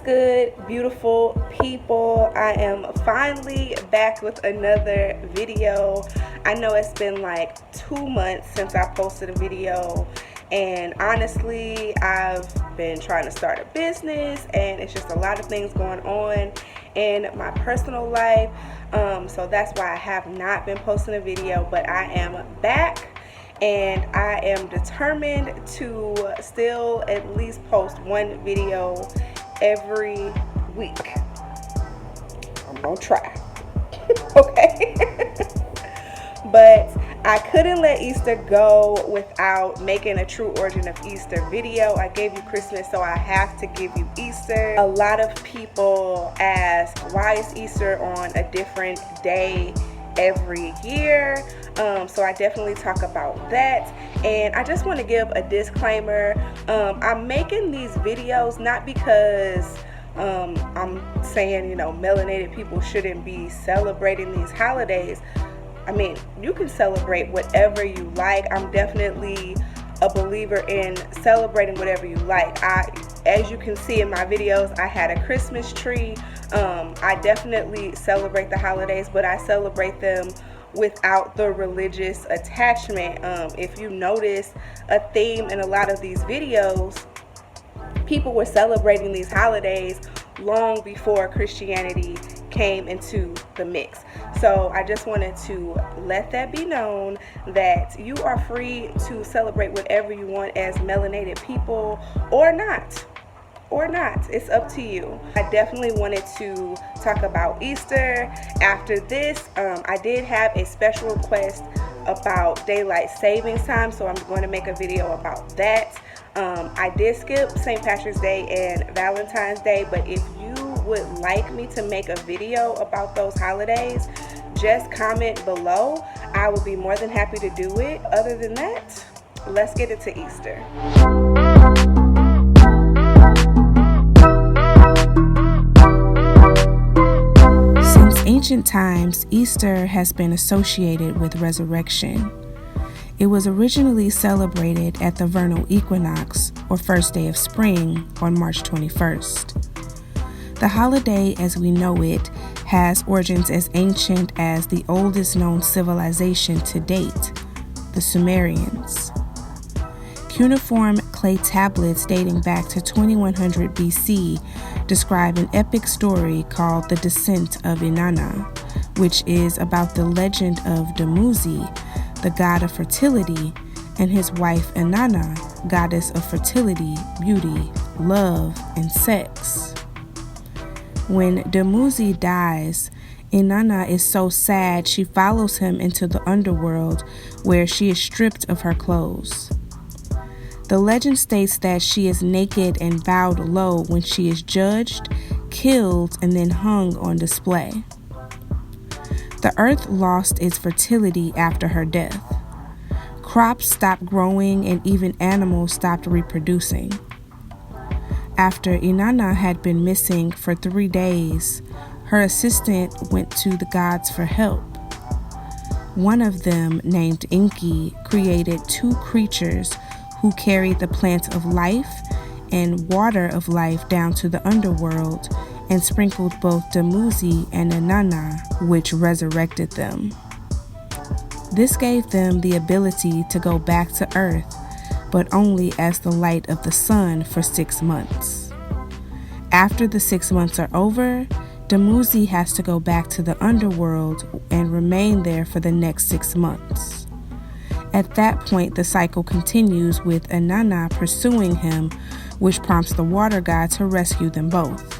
good, beautiful people? I am finally back with another video. I know it's been like 2 months since I posted a video, and honestly I've been trying to start a business and it's just a lot of things going on in my personal life, so that's why I have not been posting a video, but I am back. And I am determined to still at least post one video every week. I'm gonna try. Okay. But I couldn't let Easter go without making a true origin of Easter video. I gave you Christmas, so I have to give you Easter. A lot of people ask, why is Easter on a different day every year? So I definitely talk about that, and I just want to give a disclaimer. I'm making these videos not because I'm saying, melanated people shouldn't be celebrating these holidays. I mean, you can celebrate whatever you like. I'm definitely a believer in celebrating whatever you like. As you can see in my videos, I had a Christmas tree. I definitely celebrate the holidays, but I celebrate them without the religious attachment. If you notice a theme in a lot of these videos, people were celebrating these holidays long before Christianity came into the mix. So I just wanted to let that be known that you are free to celebrate whatever you want as melanated people, or not. It's up to you. I definitely wanted to talk about Easter. After this, I did have a special request about daylight savings time, so I'm going to make a video about that. I did skip St. Patrick's Day and Valentine's Day, but if you would like me to make a video about those holidays, just comment below. I will be more than happy to do it. Other than that, let's get into Easter. Ancient times, Easter has been associated with resurrection. It was originally celebrated at the Vernal Equinox, or first day of spring, on March 21st. The holiday as we know it has origins as ancient as the oldest known civilization to date, the Sumerians. Cuneiform clay tablets dating back to 2100 BC describe an epic story called The Descent of Inanna, which is about the legend of Dumuzi, the god of fertility, and his wife Inanna, goddess of fertility, beauty, love, and sex. When Dumuzi dies, Inanna is so sad she follows him into the underworld, where she is stripped of her clothes. The legend states that she is naked and bowed low when she is judged, killed, and then hung on display. The earth lost its fertility after her death. Crops stopped growing and even animals stopped reproducing. After Inanna had been missing for 3 days, her assistant went to the gods for help. One of them, named Enki, created 2 creatures who carried the plant of life and water of life down to the underworld and sprinkled both Dumuzi and Inanna, which resurrected them. This gave them the ability to go back to earth, but only as the light of the sun for 6 months. After the 6 months are over, Dumuzi has to go back to the underworld and remain there for the next 6 months. At that point, the cycle continues with Inanna pursuing him, which prompts the water god to rescue them both.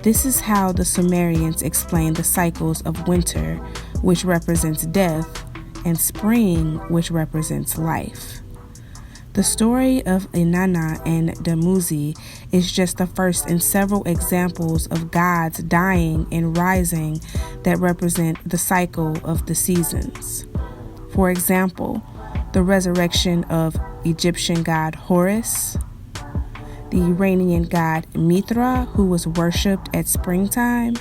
This is how the Sumerians explain the cycles of winter, which represents death, and spring, which represents life. The story of Inanna and Dumuzi is just the first in several examples of gods dying and rising that represent the cycle of the seasons. For example, the resurrection of Egyptian god Horus, the Iranian god Mithra, who was worshipped at springtime,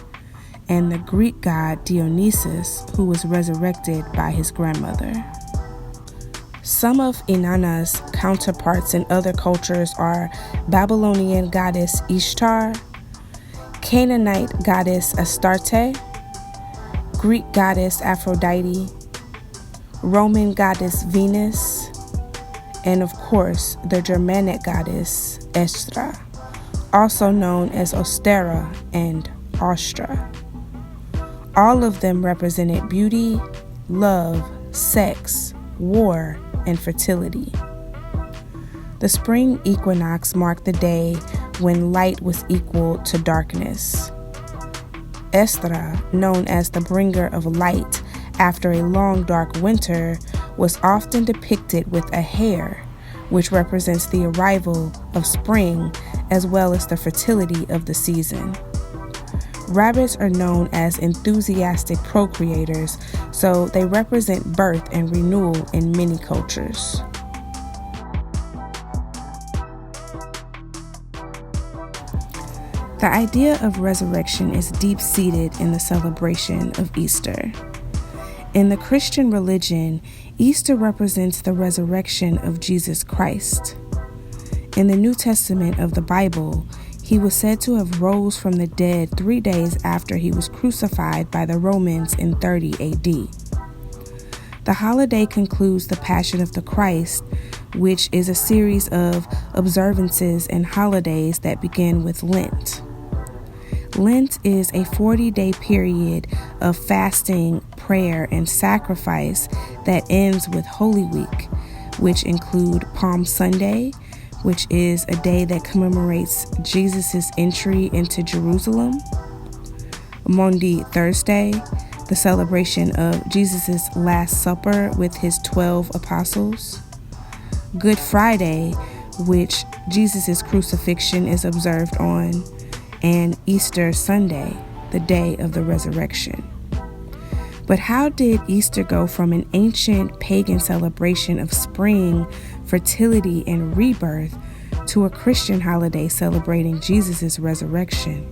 and the Greek god Dionysus, who was resurrected by his grandmother. Some of Inanna's counterparts in other cultures are Babylonian goddess Ishtar, Canaanite goddess Astarte, Greek goddess Aphrodite, Roman goddess Venus, and of course the Germanic goddess Estra, also known as Ostera and Ostra. All of them represented beauty, love, sex, war, and fertility. The spring equinox marked the day when light was equal to darkness. Estra, known as the bringer of light after a long dark winter, was often depicted with a hare, which represents the arrival of spring as well as the fertility of the season. Rabbits are known as enthusiastic procreators, so they represent birth and renewal in many cultures. The idea of resurrection is deep-seated in the celebration of Easter. In the Christian religion, Easter represents the resurrection of Jesus Christ. In the New Testament of the Bible, he was said to have rose from the dead 3 days after he was crucified by the Romans in 30 AD. The holiday concludes the Passion of the Christ, which is a series of observances and holidays that begin with Lent. Lent is a 40-day period of fasting, prayer, and sacrifice that ends with Holy Week, which include Palm Sunday, which is a day that commemorates Jesus' entry into Jerusalem, Maundy Thursday, the celebration of Jesus' Last Supper with his 12 apostles, Good Friday, which Jesus' crucifixion is observed on, and Easter Sunday, the day of the resurrection. But how did Easter go from an ancient pagan celebration of spring, fertility, and rebirth to a Christian holiday celebrating Jesus' resurrection?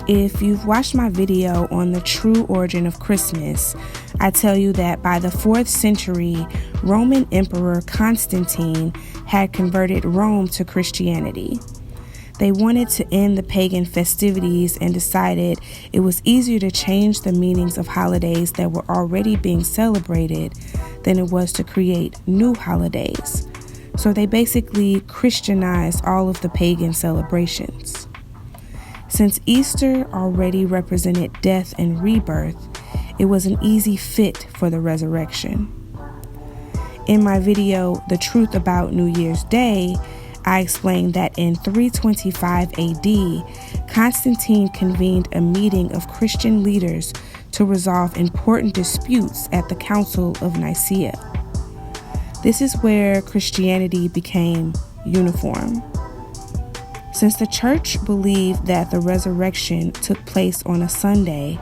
If you've watched my video on the true origin of Christmas, I tell you that by the 4th century, Roman Emperor Constantine had converted Rome to Christianity. They wanted to end the pagan festivities and decided it was easier to change the meanings of holidays that were already being celebrated than it was to create new holidays. So they basically Christianized all of the pagan celebrations. Since Easter already represented death and rebirth, it was an easy fit for the resurrection. In my video, The Truth About New Year's Day, I explained that in 325 AD, Constantine convened a meeting of Christian leaders to resolve important disputes at the Council of Nicaea. This is where Christianity became uniform. Since the church believed that the resurrection took place on a Sunday,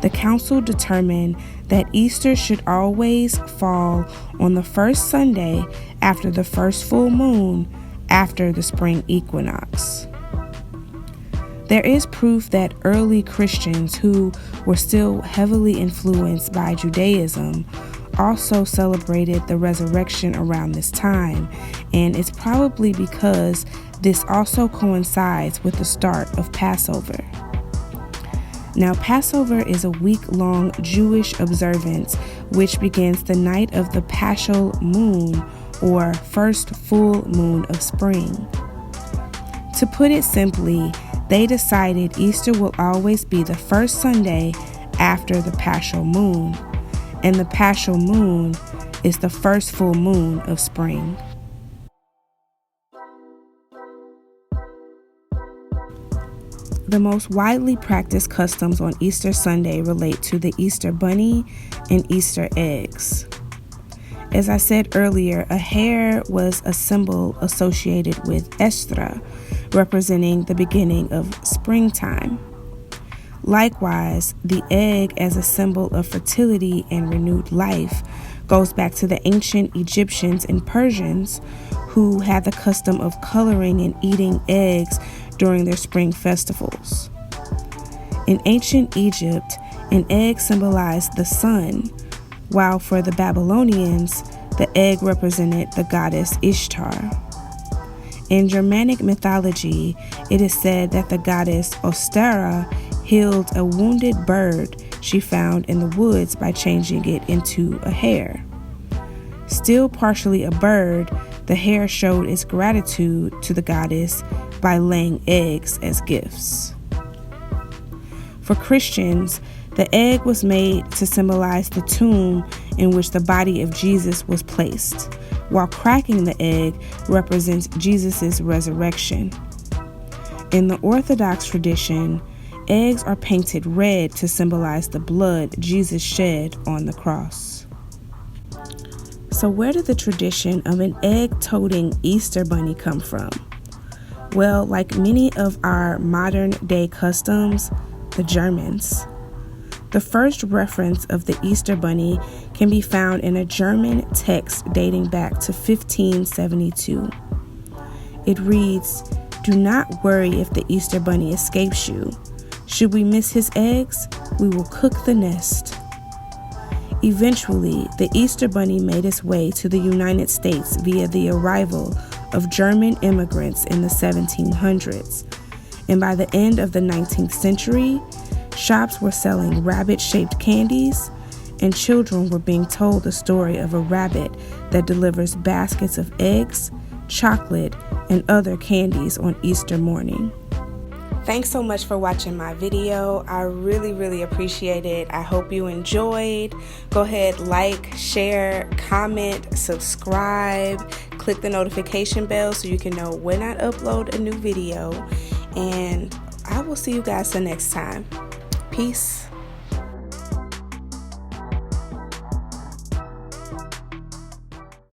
the council determined that Easter should always fall on the first Sunday after the first full moon after the spring equinox. There is proof that early Christians who were still heavily influenced by Judaism also celebrated the resurrection around this time, and it's probably because this also coincides with the start of Passover. Now, Passover is a week-long Jewish observance which begins the night of the Paschal moon, or first full moon of spring. To put it simply, they decided Easter will always be the first Sunday after the Paschal moon, and the Paschal moon is the first full moon of spring. The most widely practiced customs on Easter Sunday relate to the Easter bunny and Easter eggs. As I said earlier, a hare was a symbol associated with Estra, representing the beginning of springtime. Likewise, the egg as a symbol of fertility and renewed life goes back to the ancient Egyptians and Persians who had the custom of coloring and eating eggs during their spring festivals. In ancient Egypt, an egg symbolized the sun, while for the Babylonians, the egg represented the goddess Ishtar. In Germanic mythology, it is said that the goddess Ostera healed a wounded bird she found in the woods by changing it into a hare. Still partially a bird, the hare showed its gratitude to the goddess by laying eggs as gifts. For Christians, the egg was made to symbolize the tomb in which the body of Jesus was placed, while cracking the egg represents Jesus' resurrection. In the Orthodox tradition, eggs are painted red to symbolize the blood Jesus shed on the cross. So where did the tradition of an egg-toting Easter bunny come from? Well, like many of our modern-day customs, the Germans. The first reference of the Easter bunny can be found in a German text dating back to 1572. It reads, "Do not worry if the Easter bunny escapes you. Should we miss his eggs, we will cook the nest." Eventually, the Easter bunny made its way to the United States via the arrival of German immigrants in the 1700s. And by the end of the 19th century, shops were selling rabbit-shaped candies, and children were being told the story of a rabbit that delivers baskets of eggs, chocolate, and other candies on Easter morning. Thanks so much for watching my video. I really appreciate it. I hope you enjoyed. Go ahead, like, share, comment, subscribe, click the notification bell so you can know when I upload a new video. And I will see you guys the next time. Peace.